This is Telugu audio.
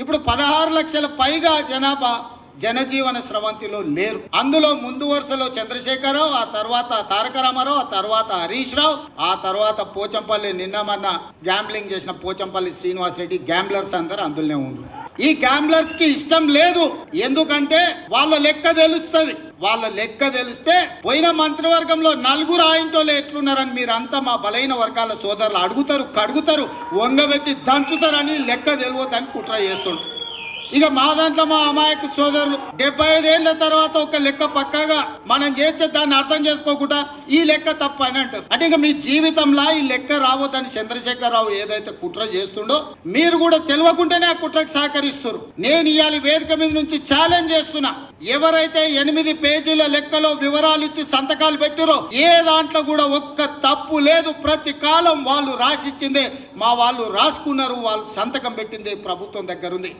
ఇప్పుడు 16 లక్షల పైగా జనాభా జనజీవన స్రవంతిలో లేరు. అందులో ముందు వరుసలో చంద్రశేఖరరావు, ఆ తర్వాత తారక రామారావు, ఆ తర్వాత హరీష్ రావు, ఆ తర్వాత పోచంపల్లి నిన్న గ్యాంబ్లింగ్ చేసిన పోచంపల్లి శ్రీనివాస్ రెడ్డి, గ్యాంబ్లర్స్ అందరూ అందులోనే ఉన్నారు. ఈ గ్యాంబ్లర్స్ కి ఇష్టం లేదు. ఎందుకంటే వాళ్ళ లెక్క తెలుస్తుంది. వాళ్ళ లెక్క తెలిస్తే పోయిన మంత్రివర్గంలో 4 ఆయనతోలే ఎట్లున్నారని మీరంతా మా బలైన వర్గాల సోదరులు అడుగుతారు, కడుగుతారు, వంగబెట్టి దంచుతారని లెక్క తెలియదని కుట్ర చేస్తుండ్రు. ఇక మా దాంట్లో మా అమాయక సోదరులు 75 ఏళ్ల తర్వాత ఒక లెక్క పక్కాగా మనం చేస్తే దాన్ని అర్థం చేసుకోకుండా ఈ లెక్క తప్ప అని అంటారు. అంటే ఇక మీ జీవితంలో ఈ లెక్క రావద్దని చంద్రశేఖరరావు ఏదైతే కుట్ర చేస్తుండో మీరు కూడా తెలియకుండానే ఆ కుట్రకు సహకరిస్తారు. నేను ఇవాళ వేదిక మీద నుంచి ఛాలెంజ్ చేస్తున్నా, ఎవరైతే 8 పేజీల లెక్కలో వివరాలు ఇచ్చి సంతకాలు పెట్టారో ఏ దాంట్లో కూడా ఒక్క తప్పు లేదు. ప్రతి కాలం వాళ్ళు రాసిచ్చిందే మా వాళ్ళు రాసుకున్నారు, వాళ్ళు సంతకం పెట్టిందే ప్రభుత్వం దగ్గర ఉంది.